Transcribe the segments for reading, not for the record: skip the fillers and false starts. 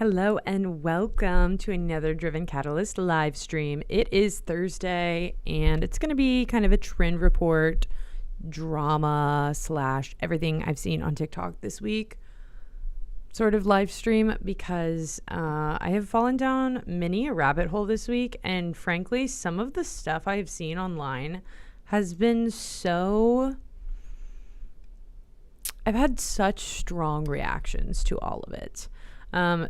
Hello and welcome to another Driven Catalyst live stream. It is Thursday and it's going to be kind of a trend report, drama / everything I've seen on TikTok this week sort of live stream because I have fallen down many a rabbit hole this week, and frankly some of the stuff I've seen online has been I've had such strong reactions to all of it.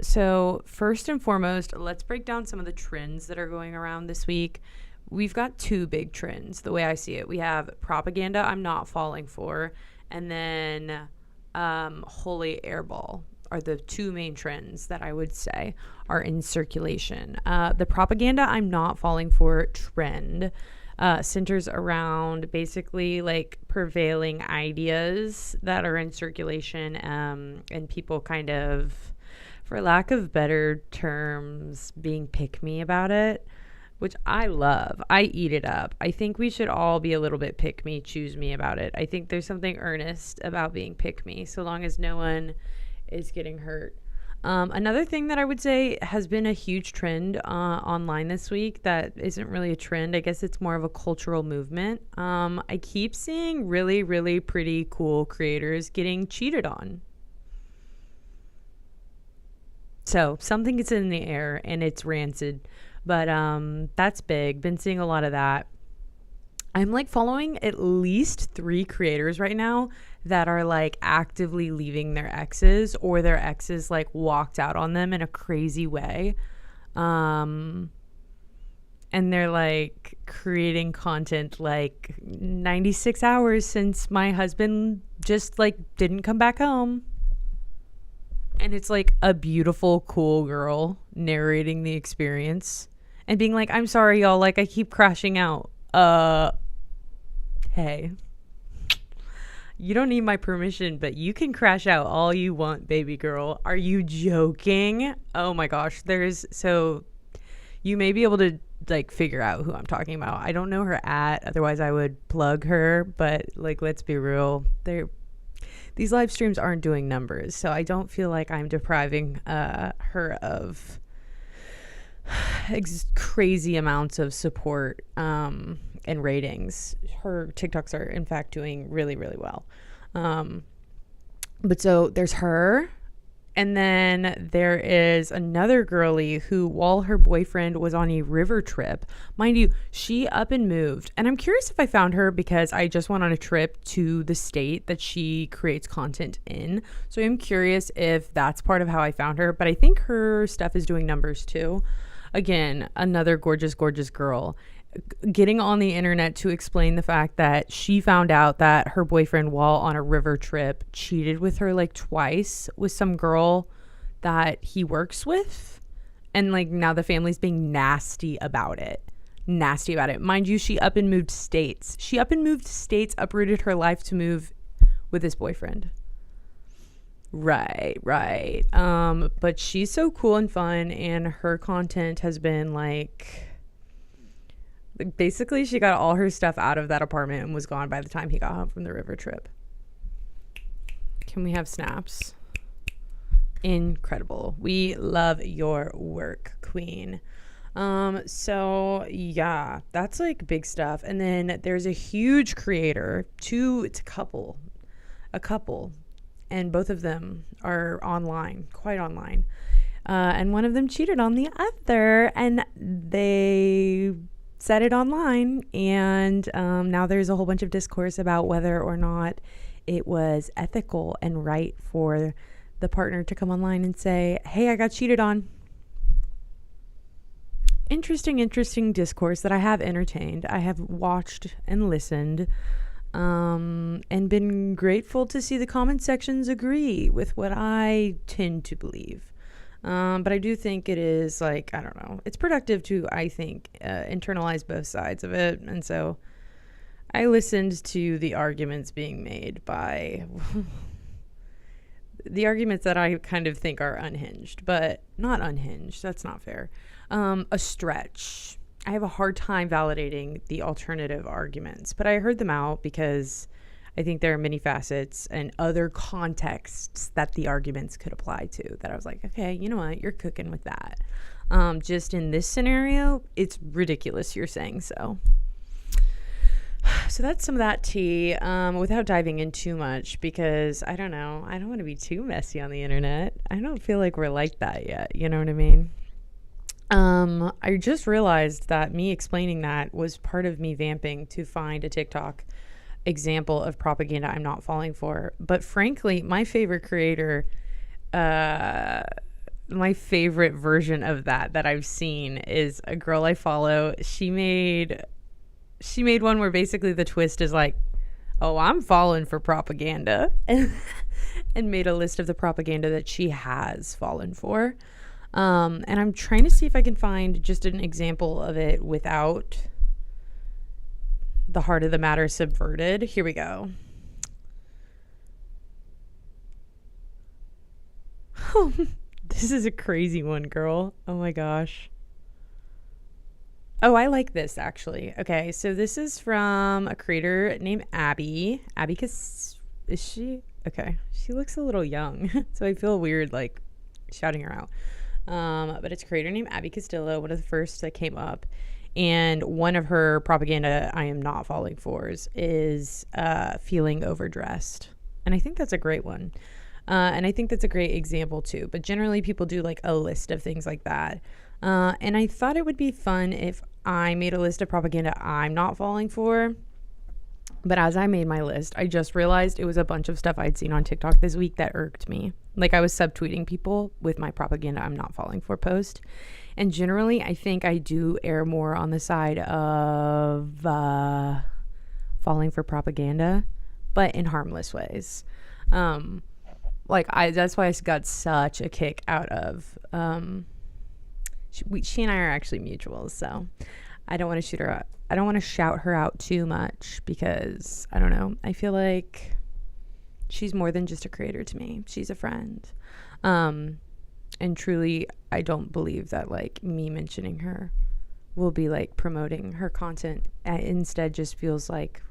So first and foremost, let's break down some of the trends that are going around this week. We've got two big trends, the way I see it. We have propaganda I'm not falling for, and then holy airball are the two main trends that I would say are in circulation. The propaganda I'm not falling for trend centers around basically like prevailing ideas that are in circulation, and people kind of, for lack of better terms, being pick-me about it, which I love. I eat it up. I think we should all be a little bit pick-me, choose-me about it. I think there's something earnest about being pick-me, so long as no one is getting hurt. Another thing that I would say has been a huge trend online this week that isn't really a trend. I guess it's more of a cultural movement. I keep seeing really, really pretty cool creators getting cheated on. So something is in the air and it's rancid, but that's big. Been seeing a lot of that. I'm like following at least 3 creators right now that are like actively leaving their exes, or their exes like walked out on them in a crazy way. And they're like creating content like 96 hours since my husband just like didn't come back home. And it's like a beautiful, cool girl narrating the experience and being like, I'm sorry, y'all. Like, I keep crashing out. Hey, you don't need my permission, but you can crash out all you want, baby girl. Are you joking? Oh my gosh. So you may be able to like figure out who I'm talking about. I don't know her otherwise I would plug her, but like, let's be real. These live streams aren't doing numbers, so I don't feel like I'm depriving her of crazy amounts of support and ratings. Her TikToks are, in fact, doing really, really well. But so there's her. And then there is another girlie who, while her boyfriend was on a river trip, mind you, she up and moved. And I'm curious if I found her because I just went on a trip to the state that she creates content in. So I'm curious if that's part of how I found her. But I think her stuff is doing numbers too. Again, another gorgeous, gorgeous girl getting on the internet to explain the fact that she found out that her boyfriend, while on a river trip, cheated with her like twice with some girl that he works with. And like now the family's being nasty about it. Mind you, she up and moved states. Uprooted her life to move with this boyfriend. Right. But she's so cool and fun, and her content has been like basically she got all her stuff out of that apartment and was gone by the time he got home from the river trip. Can we have snaps? Incredible. We love your work, queen. So yeah, that's like big stuff. And then there's a huge creator, it's a couple, and both of them are online, quite online. And one of them cheated on the other, and they said it online, and now there's a whole bunch of discourse about whether or not it was ethical and right for the partner to come online and say, hey, I got cheated on. Interesting discourse that I have entertained. I have watched and listened, and been grateful to see the comment sections agree with what I tend to believe. But I do think it is like, I don't know, it's productive to, I think, internalize both sides of it. And so I listened to the arguments being made by the arguments that I kind of think are unhinged, but not unhinged. That's not fair. A stretch. I have a hard time validating the alternative arguments, but I heard them out because I think there are many facets and other contexts that the arguments could apply to that I was like, okay, you know what? You're cooking with that. Just in this scenario, it's ridiculous you're saying so. So that's some of that tea, without diving in too much, because I don't know. I don't want to be too messy on the internet. I don't feel like we're like that yet. You know what I mean? I just realized that me explaining that was part of me vamping to find a TikTok example of propaganda I'm not falling for. But frankly, my favorite creator, my favorite version of that I've seen is a girl I follow. She made one where basically the twist is like, oh, I'm falling for propaganda, and made a list of the propaganda that she has fallen for. And I'm trying to see if I can find just an example of it without the heart of the matter subverted. Here we go. Oh, this is a crazy one, girl. Oh my gosh. Oh, I like this actually. Okay, so this is from a creator named Abby. Abby, is she? Okay, she looks a little young, so I feel weird like shouting her out. But it's a creator named Abby Castillo, one of the first that came up. And one of her propaganda I am not falling for is feeling overdressed. And I think that's a great one. And I think that's a great example too. But generally people do like a list of things like that. And I thought it would be fun if I made a list of propaganda I'm not falling for. But as I made my list, I just realized it was a bunch of stuff I'd seen on TikTok this week that irked me. Like I was subtweeting people with my propaganda I'm not falling for post. And generally, I think I do err more on the side of falling for propaganda, but in harmless ways. That's why I got such a kick out of, she and I are actually mutuals, so I don't want to shoot her out. I don't want to shout her out too much because, I don't know, I feel like she's more than just a creator to me. She's a friend. And truly, I don't believe that like me mentioning her will be like promoting her content. Instead, just feels like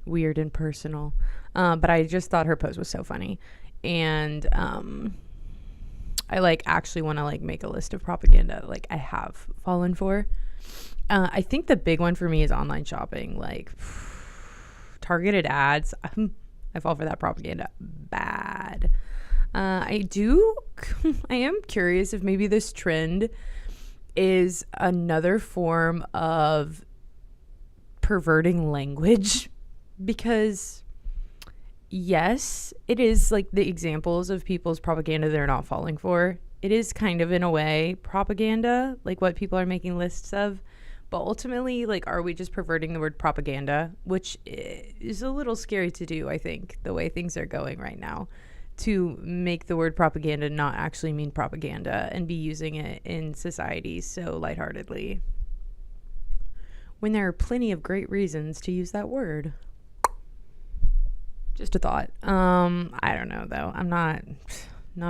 weird and personal. But I just thought her post was so funny. And I like actually want to like make a list of propaganda like I have fallen for. I think the big one for me is online shopping, like targeted ads. I fall for that propaganda bad. I am curious if maybe this trend is another form of perverting language, because yes, it is like the examples of people's propaganda they're not falling for. It is kind of in a way propaganda, like what people are making lists of. But ultimately, like, are we just perverting the word propaganda, which is a little scary to do, I think, the way things are going right now, to make the word propaganda not actually mean propaganda and be using it in society so lightheartedly, when there are plenty of great reasons to use that word. Just a thought. I don't know, though. I'm not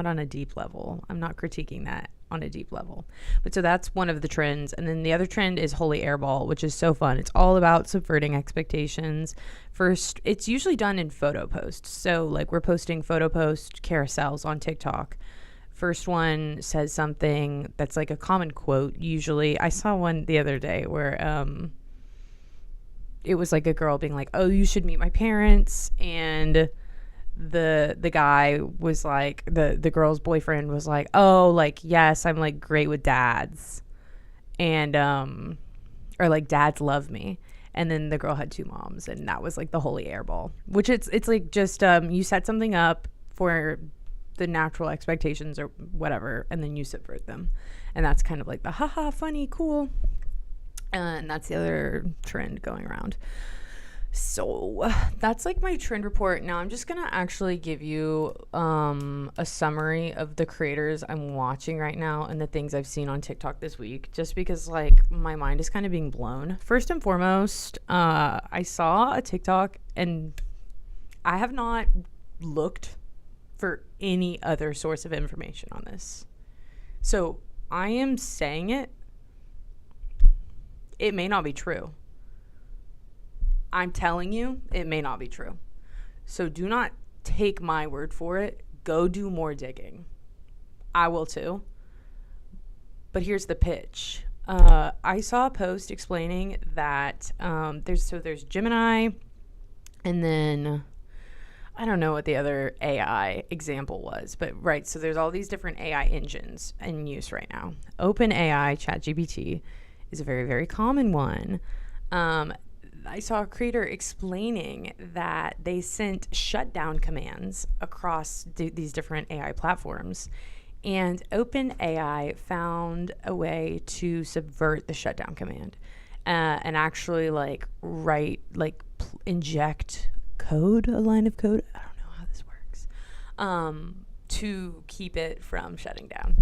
on a deep level. I'm not critiquing that on a deep level. But so that's one of the trends. And then the other trend is Holy Airball, which is so fun. It's all about subverting expectations. First, it's usually done in photo posts. So like we're posting photo post carousels on TikTok. First one says something that's like a common quote. Usually I saw one the other day where it was like a girl being like, oh, you should meet my parents. And the guy was like, the girl's boyfriend was like, oh, like, yes, I'm like great with dads, and or like dads love me. And then the girl had two moms, and that was like the Holy Airball, which it's like just you set something up for the natural expectations or whatever, and then you subvert them, and that's kind of like the haha funny cool. And that's the other trend going around. So that's like my trend report. Now I'm just going to actually give you a summary of the creators I'm watching right now and the things I've seen on TikTok this week, just because like my mind is kind of being blown. First and foremost, I saw a TikTok, and I have not looked for any other source of information on this. So I am saying it. It may not be true. I'm telling you, it may not be true. So do not take my word for it. Go do more digging. I will too. But here's the pitch. I saw a post explaining that there's Gemini, and then I don't know what the other AI example was, but right. So there's all these different AI engines in use right now. OpenAI, ChatGPT, is a very, very common one. I saw a creator explaining that they sent shutdown commands across these different AI platforms, and OpenAI found a way to subvert the shutdown command and actually inject code, a line of code. I don't know how this works, to keep it from shutting down.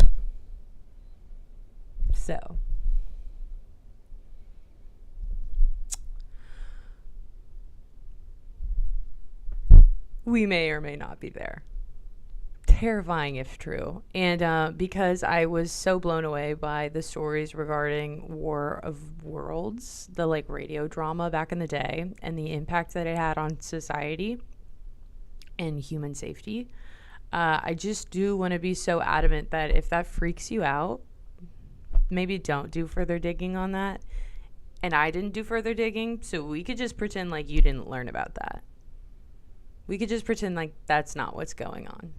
So we may or may not be there. Terrifying if true. And because I was so blown away by the stories regarding War of Worlds, the radio drama back in the day, and the impact that it had on society and human safety, I just do want to be so adamant that if that freaks you out, maybe don't do further digging on that. And I didn't do further digging, so we could just pretend like you didn't learn about that. We could just pretend like that's not what's going on.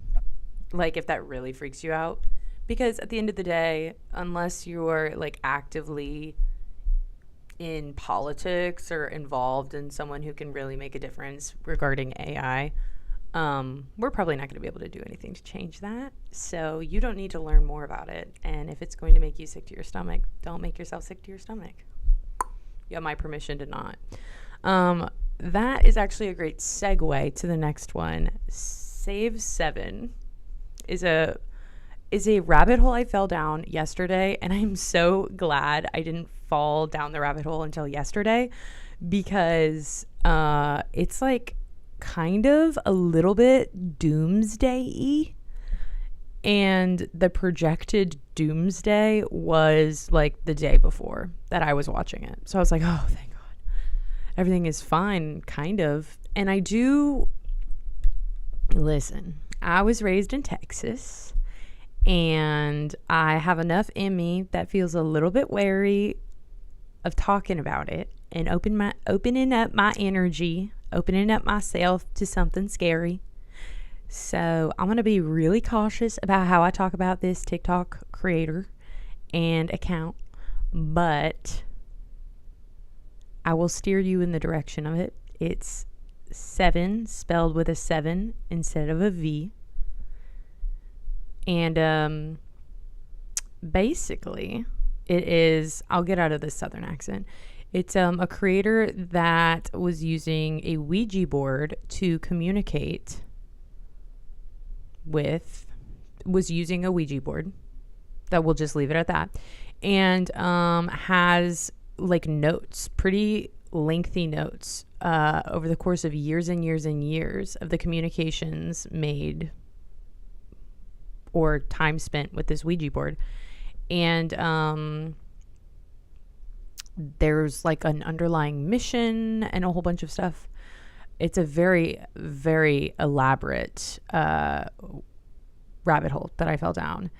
If that really freaks you out. Because at the end of the day, unless you're actively in politics or involved in someone who can really make a difference regarding AI, we're probably not going to be able to do anything to change that. So you don't need to learn more about it. And if it's going to make you sick to your stomach, don't make yourself sick to your stomach. You have my permission to not. That is actually a great segue to the next one. Save 7 is a rabbit hole I fell down yesterday, and I'm so glad I didn't fall down the rabbit hole until yesterday, because it's kind of a little bit doomsday-y, and the projected doomsday was the day before that I was watching it. So I was like, oh, thank God. Everything is fine, kind of. And I do listen. I was raised in Texas, and I have enough in me that feels a little bit wary of talking about it and opening up my energy, opening up myself to something scary. So I'm going to be really cautious about how I talk about this TikTok creator and account, but I will steer you in the direction of it. It's 7 spelled with a 7 instead of a V. And basically it is, I'll get out of this southern accent. It's a creator that was using a Ouija board to communicate with, was using a Ouija board. That we'll just leave it at that. And has notes, pretty lengthy notes over the course of years and years and years of the communications made or time spent with this Ouija board. And there's an underlying mission and a whole bunch of stuff. It's a very, very elaborate rabbit hole that I fell down.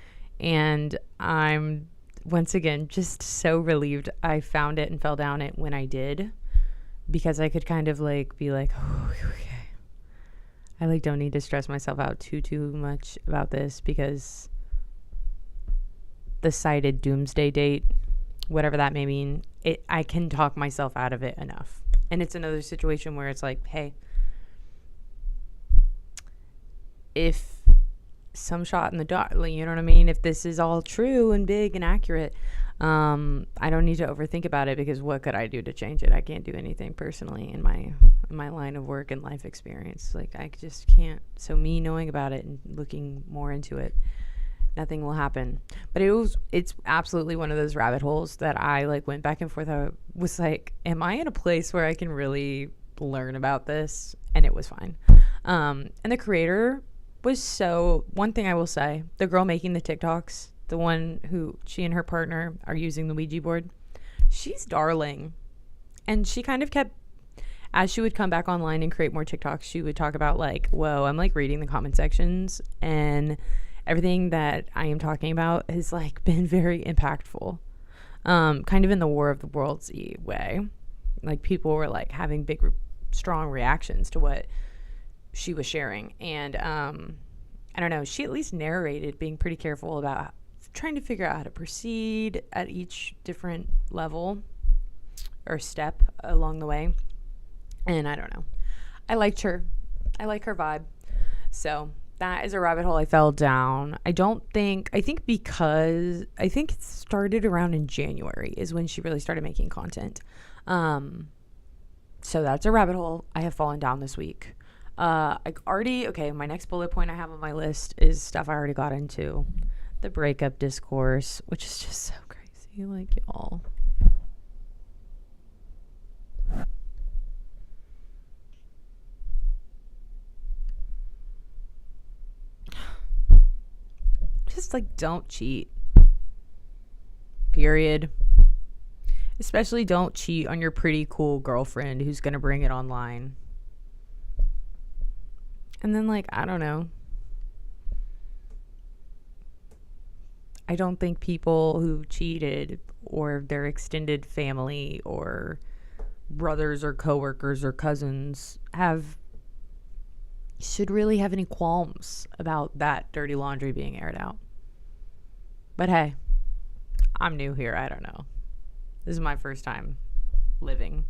And I'm, once again, just so relieved I found it and fell down it when I did, because I could kind of be like, oh, okay. I don't need to stress myself out too much about this, because the cited doomsday date, whatever that may mean, I can talk myself out of it enough. And it's another situation where it's hey, if some shot in the dark, you know what I mean? If this is all true and big and accurate, I don't need to overthink about it, because what could I do to change it? I can't do anything personally in my line of work and life experience. I just can't. So me knowing about it and looking more into it, nothing will happen. But it's absolutely one of those rabbit holes that I went back and forth. I was am I in a place where I can really learn about this? And it was fine. And the creator was one thing I will say, the girl making the TikToks, the one who she and her partner are using the Ouija board, she's darling. And she kind of kept as she would come back online and create more TikToks, she would talk about like, whoa, I'm like reading the comment sections, and everything that I am talking about has like been very impactful. Kind of in the War of the Worlds way. Like people were like having big, strong reactions to what she was sharing. And I don't know, she at least narrated being pretty careful about trying to figure out how to proceed at each different level or step along the way. And I don't know, I liked her. I like her vibe. So that is a rabbit hole I fell down. I think it started around in January is when she really started making content. So that's a rabbit hole I have fallen down this week. My next bullet point I have on my list is stuff I already got into. The breakup discourse, which is just so crazy. Like, y'all. Just like, don't cheat. Period. Especially don't cheat on your pretty cool girlfriend who's going to bring it online. And then, like, I don't know. I don't think people who cheated or their extended family or brothers or coworkers or cousins should really have any qualms about that dirty laundry being aired out. But hey, I'm new here. I don't know. This is my first time living.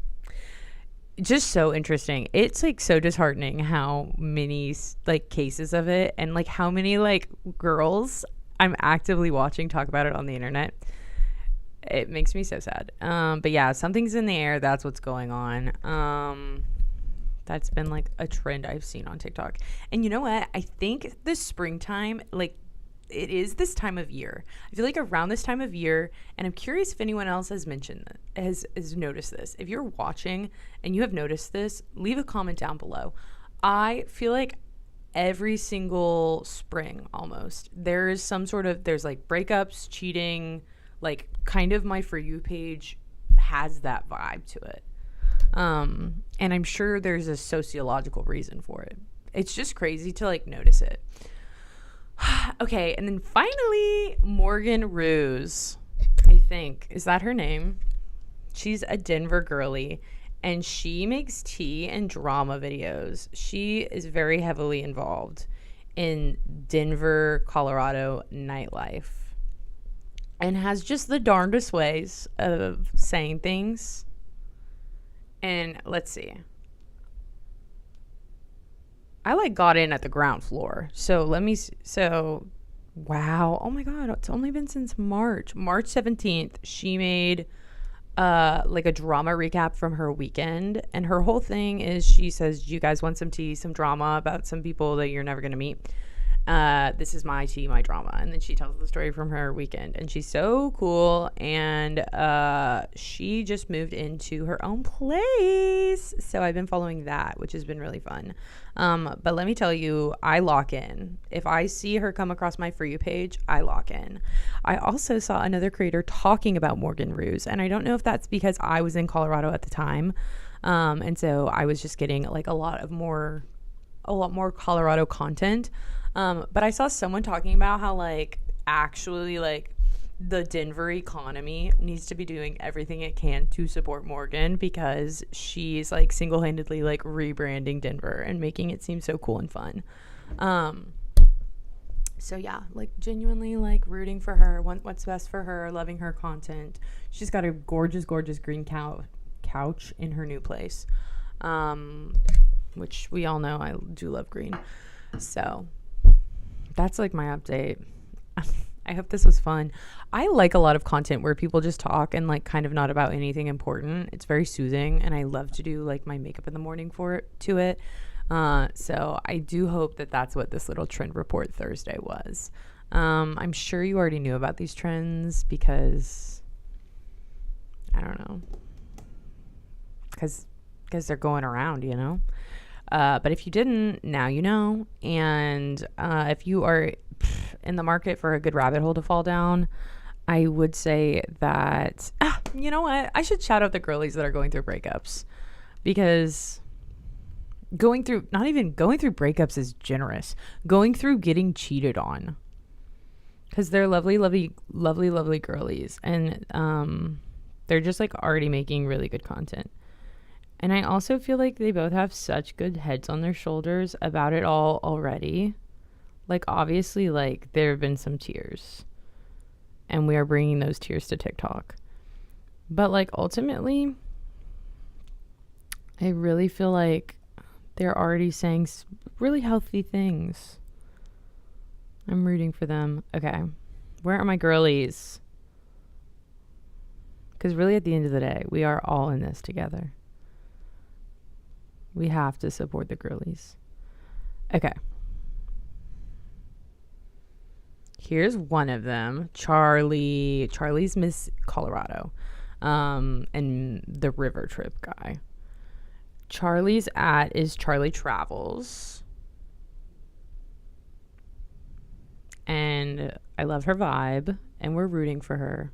Just so interesting. It's like so disheartening how many like cases of it and like how many like girls I'm actively watching talk about it on the internet. It makes me so sad. But yeah, something's in the air. That's what's going on. That's been like a trend I've seen on TikTok. And you know what? I think this springtime, like it is this time of year. I feel like around this time of year, and I'm curious if anyone else has mentioned that, has noticed this. If you're watching and you have noticed this, leave a comment down below. I feel like every single spring almost there's like breakups, cheating, like kind of my For You page has that vibe to it. And I'm sure there's a sociological reason for it. It's just crazy to like notice it. Okay, and then finally, Morgan Ruse, I think. Is that her name? She's a Denver girly, and she makes tea and drama videos. She is very heavily involved in Denver, Colorado nightlife, and has just the darndest ways of saying things. And let's see. I like got in at the ground floor. Wow. Oh my God. It's only been since March 17th. She made like a drama recap from her weekend. And her whole thing is she says, you guys want some tea, some drama about some people that you're never going to meet. This is my tea, my drama. And then she tells the story from her weekend, and she's so cool. And she just moved into her own place, so I've been following that, which has been really fun. But let me tell you, I lock in. If I see her come across my For You page, I lock in. I also saw another creator talking about Morgan Ruse, and I don't know if that's because I was in Colorado at the time, and so I was just getting like a lot more Colorado content. But I saw someone talking about how like actually like the Denver economy needs to be doing everything it can to support Morgan, because she's like single-handedly like rebranding Denver and making it seem so cool and fun. So yeah, like genuinely like rooting for her, what's best for her, loving her content. She's got a gorgeous green couch in her new place, which we all know I do love green. So that's like my update. I hope this was fun. I like a lot of content where people just talk and like kind of not about anything important. It's very soothing, and I love to do like my makeup in the morning to it. So I do hope that that's what this little trend report Thursday was. I'm sure you already knew about these trends because I don't know, because they're going around, you know. But if you didn't, now you know. And if you are in the market for a good rabbit hole to fall down, I would say that, you know what? I should shout out the girlies that are going through breakups, because not even going through breakups is generous. Going through getting cheated on, because they're lovely girlies, and they're just like already making really good content. And I also feel like they both have such good heads on their shoulders about it all already. Like, obviously, like, there have been some tears, and we are bringing those tears to TikTok. But, like, ultimately, I really feel like they're already saying really healthy things. I'm rooting for them. Okay. Where are my girlies? Because really, at the end of the day, we are all in this together. We have to support the girlies. Okay. Here's one of them. Charlie's Miss Colorado. And the river trip guy. Charlie's @ is Charlie Travels. And I love her vibe, and we're rooting for her.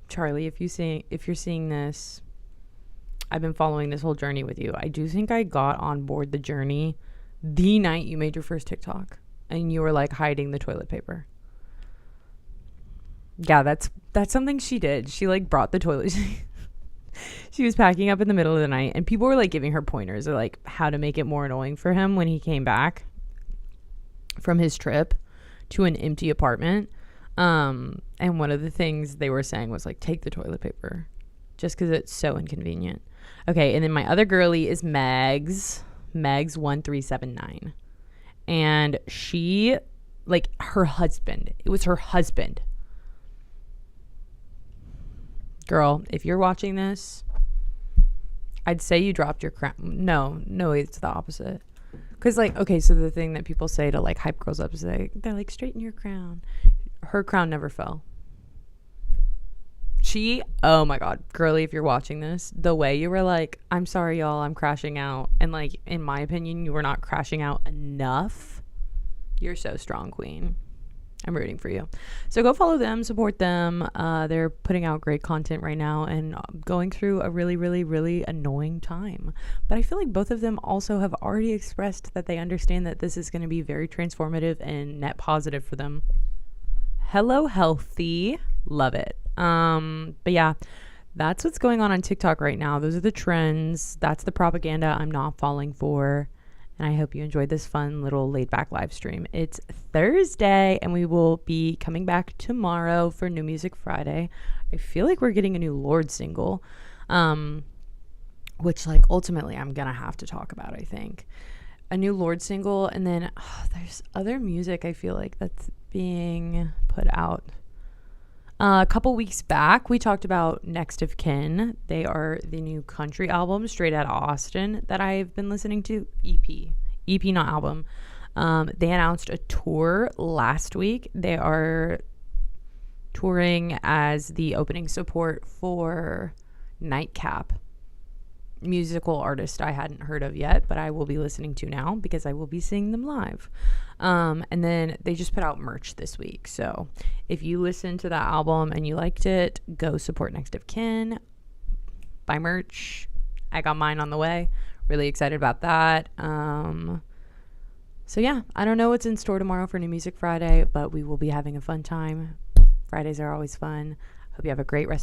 Charlie, if you're seeing this, I've been following this whole journey with you. I do think I got on board the journey the night you made your first TikTok, and you were like hiding the toilet paper. Yeah, that's something she did. She like brought the toilet. She was packing up in the middle of the night, and people were like giving her pointers or like how to make it more annoying for him when he came back from his trip to an empty apartment. And one of the things they were saying was like, take the toilet paper, just because it's so inconvenient. Okay, and then my other girly is Megs 1379, and she, like, her husband, it was her husband. Girl, if you're watching this, I'd say you dropped your crown. No, it's the opposite. Because, like, okay, so the thing that people say to, like, hype girls up is they're like, straighten your crown. Her crown never fell. Oh my God, girly, if you're watching this, the way you were like, I'm sorry, y'all, I'm crashing out. And, like, in my opinion, you were not crashing out enough. You're so strong, queen. I'm rooting for you. So go follow them, support them. They're putting out great content right now and going through a really, really, really annoying time. But I feel like both of them also have already expressed that they understand that this is going to be very transformative and net positive for them. Hello, healthy. Love it. But yeah, that's what's going on TikTok right now. Those are the trends. That's the propaganda I'm not falling for. And I hope you enjoyed this fun little laid back live stream. It's Thursday, and we will be coming back tomorrow for New Music Friday. I feel like we're getting a new Lorde single, which, like, ultimately I'm going to have to talk about, I think. A new Lorde single, and then there's other music I feel like that's being put out. A couple weeks back, we talked about Next of Kin. They are the new country album straight out of Austin that I've been listening to. EP, not album. They announced a tour last week. They are touring as the opening support for Nightcap, musical artist I hadn't heard of yet, but I will be listening to now because I will be seeing them live. And then they just put out merch this week. So if you listened to that album and you liked it, go support Next of Kin. Buy merch. I got mine on the way. Really excited about that. So yeah, I don't know what's in store tomorrow for New Music Friday, but we will be having a fun time. Fridays are always fun. Hope you have a great rest